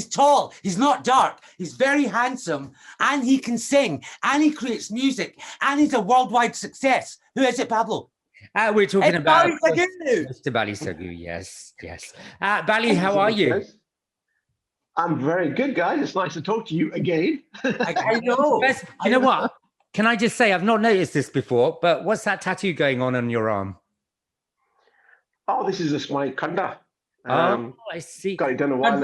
He's tall. He's not dark. He's very handsome, and he can sing, and he creates music, and he's a worldwide success. Who is it, Pablo? We're talking about Bally Sagoo. Mr. Bally Sagoo. Yes, yes. Bally, how are you? I'm very good, guys. It's nice to talk to you again. I know. You know what? Can I just say, I've not noticed this before, but what's that tattoo going on your arm? Oh, this is just my kanda. I see. Got it done a while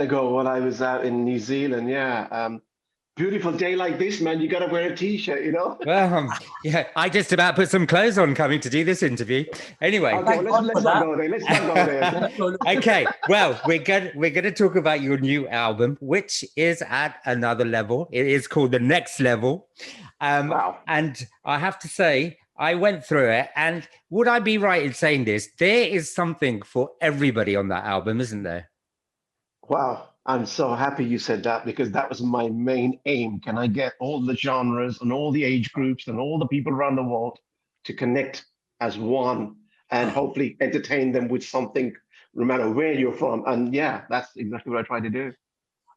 ago when I was out in New Zealand. Yeah. Beautiful day like this, man. You got to wear a t-shirt, you know? Well, yeah, I just about put some clothes on coming to do this interview. Anyway. Okay, let's not go there. Let's not go there. Okay, well, we're going to talk about your new album, which is at another level. It is called The Next Level. Wow. And I have to say, I went through it, and would I be right in saying this? There is something for everybody on that album, isn't there? Wow. I'm so happy you said that, because that was my main aim. Can I get all the genres and all the age groups and all the people around the world to connect as one and hopefully entertain them with something, no matter where you're from? And yeah, that's exactly what I try to do.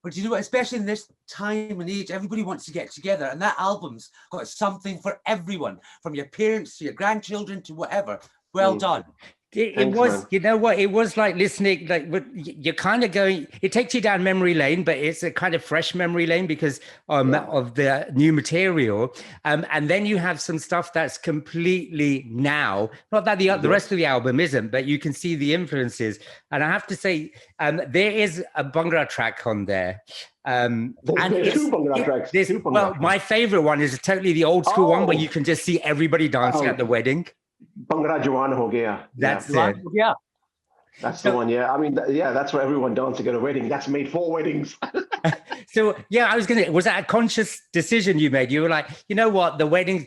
But you know what, especially in this time and age, everybody wants to get together, and that album's got something for everyone, from your parents to your grandchildren to whatever. Well done. It was, man. You know what? It was like listening, like you're kind of going, it takes you down memory lane, but it's a kind of fresh memory lane because of the new material. And then you have some stuff that's completely now, not that the rest of the album isn't, but you can see the influences. And I have to say, there is a Bhangra track on there. And there's two Bhangra tracks. Well, my favorite one is totally the old school one where you can just see everybody dancing at the wedding. Bhangra Jawan Ho Gaya. That's it. Yeah. That's the one, yeah. I mean, that's where everyone dancing at a wedding. That's made for weddings. So, yeah, was that a conscious decision you made? You were like, you know what, we're going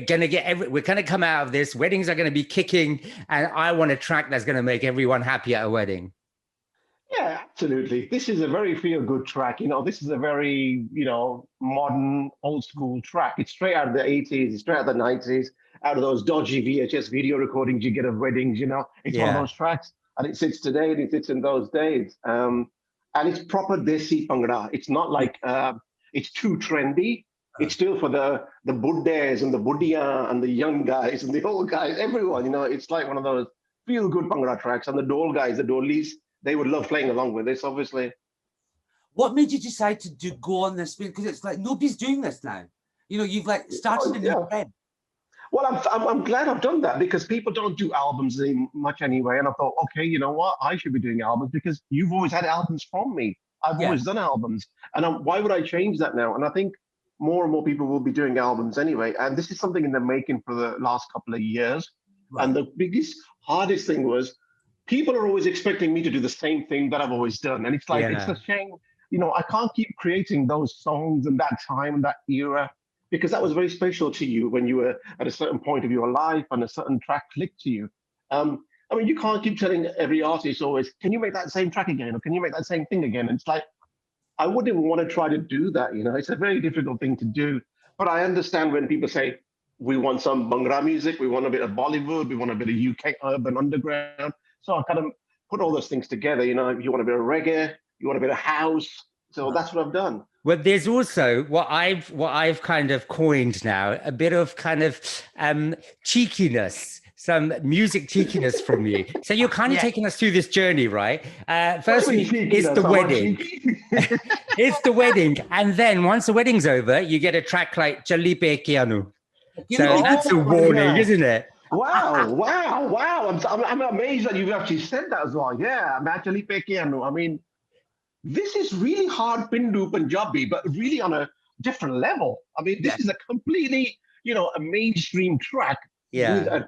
to come out of this, weddings are going to be kicking, and I want a track that's going to make everyone happy at a wedding. Yeah, absolutely. This is a very feel-good track. You know, this is a very, modern, old-school track. It's straight out of the 80s, it's straight out of the 90s, out of those dodgy VHS video recordings you get of weddings, It's one of those tracks. And it sits today and it sits in those days. And it's proper Desi Bhangra. It's not like it's too trendy. It's still for the Buddhas and the Buddhiya and the young guys and the old guys, everyone, It's like one of those feel-good Bhangra tracks. And the Dole guys, the Dolis, they would love playing along with this, obviously. What made you decide to go on this? Because it's like nobody's doing this now. You've like started a new trend. Well, I'm glad I've done that, because people don't do albums much anyway. And I thought, okay, you know what? I should be doing albums, because you've always had albums from me. I've always done albums. And why would I change that now? And I think more and more people will be doing albums anyway. And this is something in the making for the last couple of years. Right. And the biggest, hardest thing was, people are always expecting me to do the same thing that I've always done. And it's like, it's a shame, I can't keep creating those songs in that time and that era, because that was very special to you when you were at a certain point of your life and a certain track clicked to you. I mean, you can't keep telling every artist always, can you make that same track again? Or can you make that same thing again? And it's like, I wouldn't even want to try to do that. It's a very difficult thing to do. But I understand when people say, we want some Bhangra music, we want a bit of Bollywood, we want a bit of UK urban underground. So I kind of put all those things together. You want a bit of reggae, you want a bit of house. So that's what I've done. Well, there's also what I've kind of coined now, a bit of kind of cheekiness, some music cheekiness from you. So you're kind of taking us through this journey, right? Firstly, it's the wedding. It's the wedding. And then once the wedding's over, you get a track like Challi Pe Kianu. So that's a warning, isn't it? Wow. I'm amazed that you've actually said that as well. Yeah, I'm actually Pekianu. I mean, this is really hard Pindu Punjabi, but really on a different level. I mean, this is a completely, a mainstream track with a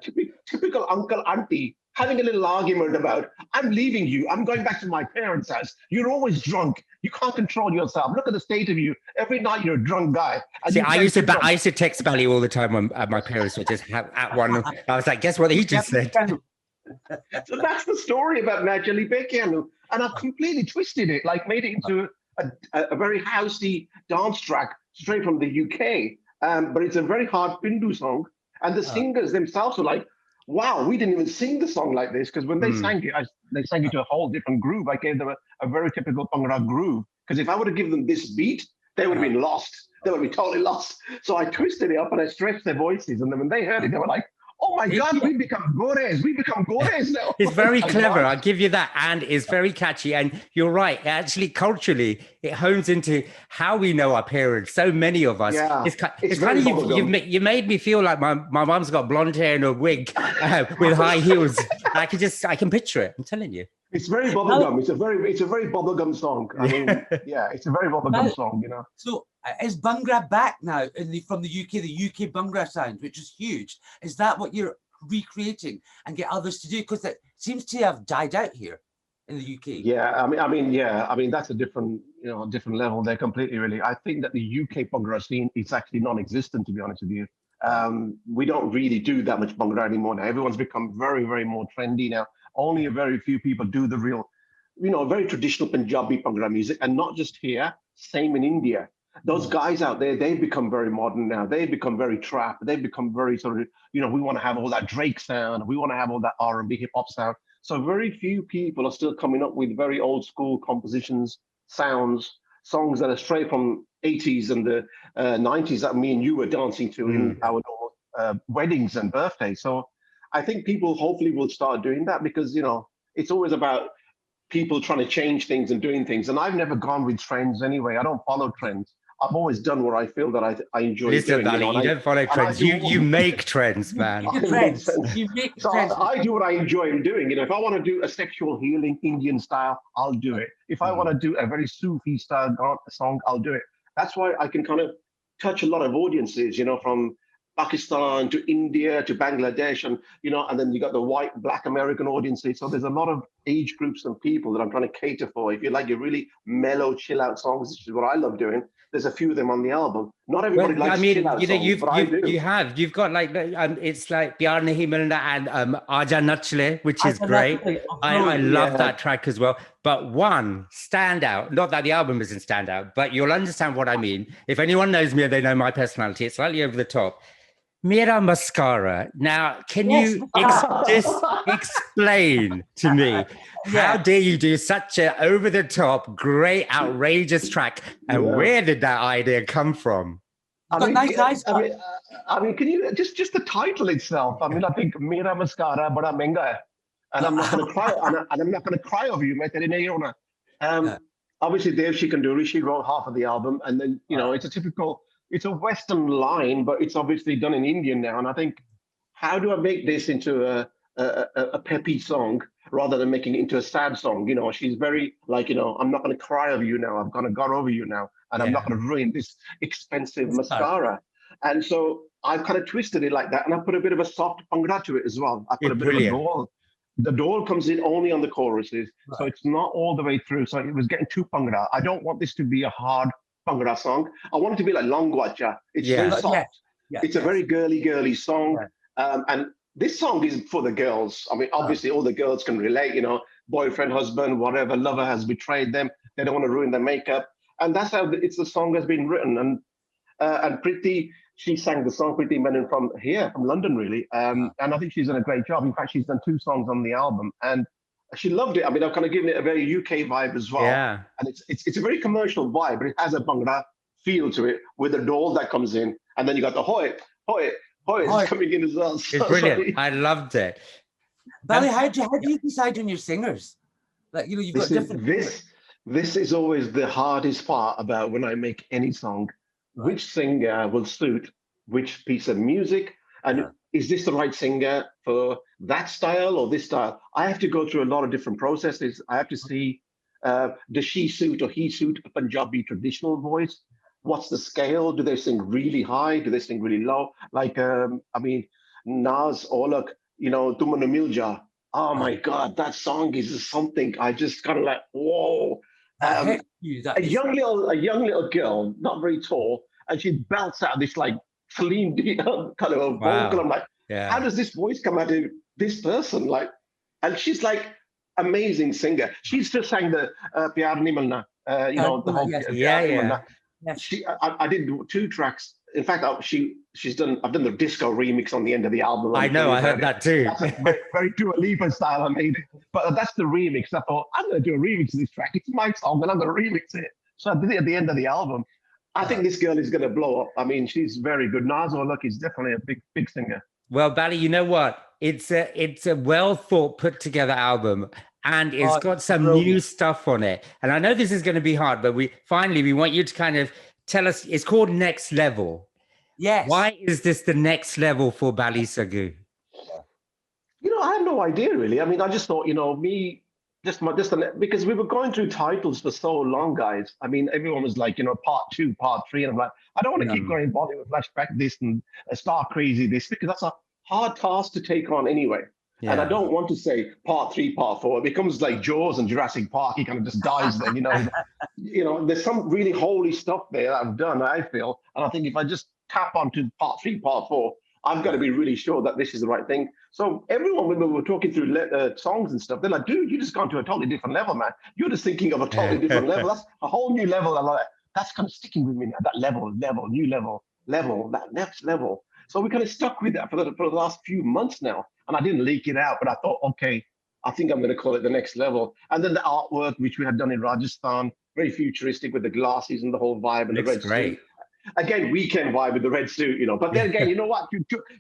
typical uncle, auntie having a little argument about, I'm leaving you. I'm going back to my parents' house. You're always drunk. You can't control yourself. Look at the state of you. Every night you're a drunk guy. See, I used to text Bally all the time when my parents were just at one. I was like, guess what he just said? So that's the story about Najali Bekianu. And I've completely twisted it, like made it into a very housey dance track straight from the UK. But it's a very hard Pindu song. And the singers themselves are like, wow, we didn't even sing the song like this, because when they sang it, they sang it to a whole different groove. I gave them a very typical Bhangra groove, because if I would have given them this beat, they would have been lost. They would have been totally lost. So I twisted it up and I stretched their voices, and then when they heard it, they were like, oh my God, we become gores now. It's very clever. I'll give you that. And it's very catchy. And you're right. Actually, culturally, it hones into how we know our parents. So many of us. Yeah, It's it's kind very of, you made me feel like my mom's got blonde hair and a wig with high heels. I can picture it. I'm telling you. It's very bubblegum. It's a very bubblegum song. I mean, yeah, it's a very bubblegum song, you know. So is Bhangra back now from the UK Bhangra sound, which is huge? Is that what you're recreating and get others to do? Because it seems to have died out here in the UK. Yeah, I mean that's a different level there completely. Really, I think that the UK Bhangra scene is actually non-existent, to be honest with you. We don't really do that much Bhangra anymore now. Everyone's become very, very more trendy now. Only a very few people do the real, very traditional Punjabi Bhangra music, and not just here. Same in India. Those guys out there, they've become very modern now. They've become very trap. They've become very sort of, we want to have all that Drake sound. We want to have all that R&B hip hop sound. So very few people are still coming up with very old school compositions, sounds, songs that are straight from 80s and the 90s that me and you were dancing to in our normal weddings and birthdays. So I think people hopefully will start doing that, because, it's always about people trying to change things and doing things. And I've never gone with trends anyway. I don't follow trends. I've always done what I feel that I enjoy doing. Bally, you don't follow trends. You make trends, man. You make trends. I do what I enjoy doing. If I want to do a sexual healing Indian style, I'll do it. If I want to do a very Sufi style song, I'll do it. That's why I can kind of touch a lot of audiences, from Pakistan to India to Bangladesh, and then you got the white, black American audiences. So there's a lot of age groups and people that I'm trying to cater for. If you like your really mellow, chill out songs, which is what I love doing, there's a few of them on the album. Not everybody likes chill out songs, but I do. You've got like, it's like Pyar Nahi Milna and Aaja Nachle, which is great. I love that track as well. But one standout, not that the album isn't standout, but you'll understand what I mean. If anyone knows me and they know my personality, it's slightly over the top. Mera Mascara. Now, can you just explain to me how dare you do such an over-the-top, great, outrageous track, and where did that idea come from? I mean, can you just the title itself? I mean, I think Mera Mascara Bada Menga hai, and I'm not going to cry, and I'm not going to cry over you, mate. Obviously, Dev Shikanduri, she wrote half of the album, and then it's a Western line, but it's obviously done in Indian now. And I think, how do I make this into a peppy song rather than making it into a sad song? She's very like, I'm not going to cry over you now. I've got over you now. And I'm not going to ruin this expensive mascara. And so I've kind of twisted it like that. And I put a bit of a soft Bhangra to it as well. I put a bit of a dole. The dole comes in only on the choruses. Right. So it's not all the way through. So it was getting too Bhangra. I don't want this to be a hard Bhangra song. I want it to be like Longwacha. It's very soft. It's a very girly song. And this song is for the girls. I mean, obviously all the girls can relate, boyfriend, husband, whatever, lover has betrayed them. They don't want to ruin their makeup. And that's how the song has been written. And Priti, she sang the song, Priti Menon, from London, really. And I think she's done a great job. In fact, she's done 2 songs on the album. And she loved it. I mean, I've kind of given it a very UK vibe as well. Yeah. And it's a very commercial vibe, but it has a Bhangra feel to it with the dole that comes in. And then you got the hoy is coming in as well. So, it's brilliant. I loved it. Bally, how do you decide on your singers? Like, you've got different... This is always the hardest part about when I make any song. Right. Which singer will suit which piece of music? And is this the right singer for that style or this style? I have to go through a lot of different processes. I have to see, does she suit or he suit a Punjabi traditional voice? What's the scale? Do they sing really high? Do they sing really low? Like, Naz Olak, Tumanu Milja. Oh my God, that song is something. I just kind of like, whoa. A young little girl, not very tall, and she belts out this like Celine Dion kind of a vocal. I'm like, how does this voice come out of this person? Like, and she's like amazing singer. She's just sang the Pyar Nahi Milna, the whole I did 2 tracks. In fact, she I've done the disco remix on the end of the album. I know, I heard that too. That's a very, very Dua Lipa style. I made it, but that's the remix. I thought I'm going to do a remix of this track. It's my song, and I'm going to remix it. So I did it at the end of the album. I think this girl is going to blow up. I mean, she's very good. Nazo, look, is definitely a big singer. Well, Bally, you know what? It's a well thought, put together album, and it's got some new stuff on it. And I know this is going to be hard, but we want you to kind of tell us. It's called Next Level. Yes. Why is this the next level for Bally Sagoo? I have no idea really. I mean, I just thought, because we were going through titles for so long, guys. I mean, everyone was like, part 2, part 3, and I'm like, I don't want to keep going Bollywood flashback this and Star Crazy this, because that's a hard task to take on anyway. Yeah. And I don't want to say part 3, part 4. It becomes like Jaws and Jurassic Park. He kind of just dies then, There's some really holy stuff there that I've done, I feel. And I think if I just tap onto part 3, part 4, I've got to be really sure that this is the right thing. So everyone, when we were talking through songs and stuff, they're like, dude, you just gone to a totally different level, man. You're just thinking of a totally different level. That's a whole new level. I'm like, that's kind of sticking with me now, that level, new level, that next level. So we kind of stuck with that for the last few months now. And I didn't leak it out, but I thought, okay, I think I'm going to call it the next level. And then the artwork, which we had done in Rajasthan, very futuristic with the glasses and the whole vibe and the red suit. Again, weekend vibe with the red suit, But then again, you know what?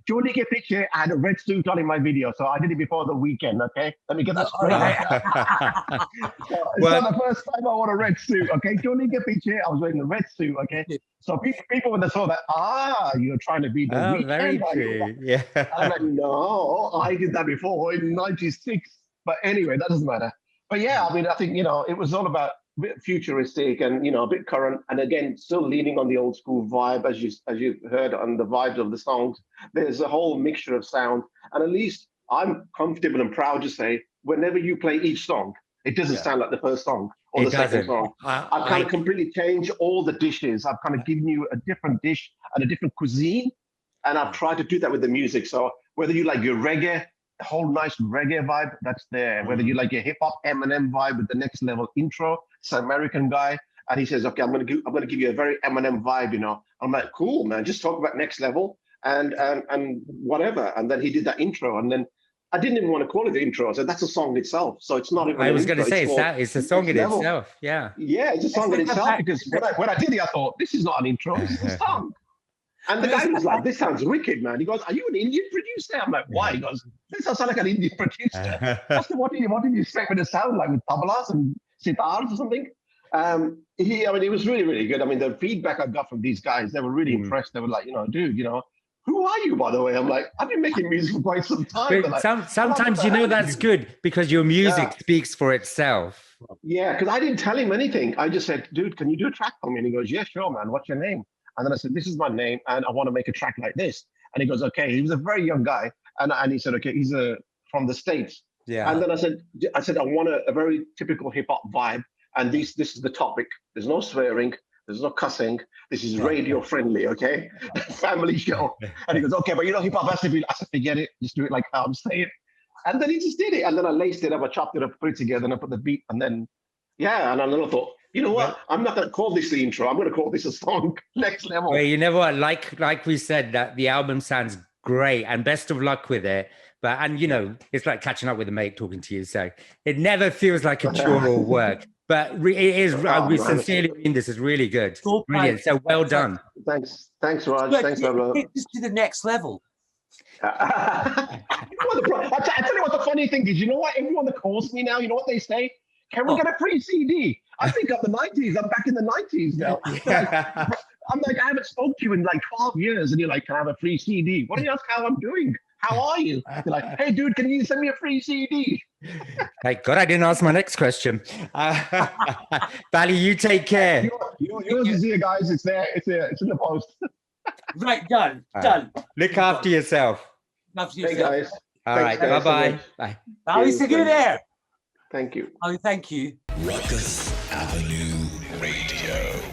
Julie get picture, I had a red suit on in my video, so I did it before the weekend, okay? Let me get that straight. It's not the first time I wore a red suit, okay? Julie get picture, I was wearing a red suit, okay? So people when they saw that, you're trying to be the weekend. Very true. Yeah. I'm like, no, I did that before in '96. But anyway, that doesn't matter. But yeah, I mean, I think, it was all about a bit futuristic and a bit current, and again still leaning on the old school vibe, as you heard on the vibes of the songs. There's a whole mixture of sound, and at least I'm comfortable and proud to say whenever you play each song, it doesn't sound like the first song or the second song. I've kind of completely changed all the dishes. I've kind of given you a different dish and a different cuisine, and I've tried to do that with the music. So whether you like your reggae, a whole nice reggae vibe, that's there. Whether you like your hip hop Eminem vibe with the next level intro, it's an American guy, and he says, okay, I'm gonna give you a very Eminem vibe, I'm like, cool, man, just talk about next level and whatever. And then he did that intro, and then I didn't even want to call it the intro. I said that's a song itself. So it's not even. I was going to say it's a song in itself. Yeah. Yeah, it's a song in itself, because when I did it, I thought this is not an intro, this is a song. And the guy was like, this sounds wicked, man. He goes, are you an Indian producer? I'm like, why? He goes, this doesn't sound like an Indian producer. I said, what did you expect me to sound like, with tablas and sitars or something? It was really, really good. I mean, the feedback I got from these guys, they were really impressed. They were like, dude, who are you, by the way? I'm like, I've been making music for quite some time. But like, sometimes, that's good, because your music speaks for itself. Yeah, because I didn't tell him anything. I just said, dude, can you do a track for me? And he goes, yeah, sure, man. What's your name? And then I said, this is my name, and I want to make a track like this. And he goes, okay. He was a very young guy. And he said, okay, he's from the States. Yeah. And then I said, I want a very typical hip hop vibe. And this is the topic. There's no swearing. There's no cussing. This is radio friendly, okay? Family show. And he goes, okay, but hip hop has to be, I said, forget it. Just do it like how I'm saying. And then he just did it. And then I laced it up, I chopped it up, put it together, and I put the beat. And then, and then I thought, you know what? I'm not going to call this the intro. I'm going to call this a song. Next level. Well, you know what? Like we said, that the album sounds great, and best of luck with it. But it's like catching up with a mate talking to you. So it never feels like a chore or work. But it is. We sincerely mean this is really good. Brilliant. So well done. Thanks, Raj. Thanks, Pablo. Take this to the next level. I tell you what the funny thing is. You know what? Everyone that calls me now, you know what they say? Can we get a free CD? I think of the 90s. I'm back in the 90s now. I'm like, I haven't spoken to you in like 12 years. And you're like, can I have a free CD? What do you ask how I'm doing? How are you? You're like, hey, dude, can you send me a free CD? Thank God I didn't ask my next question. Bally, you take care. Yours is here, guys. It's there. It's in the post. Right, done. Look after yourself. Hey, guys. All right, bye-bye. Bye. Bally Sagoo there. Thank you. Oh, thank you. Ruckus Avenue Radio.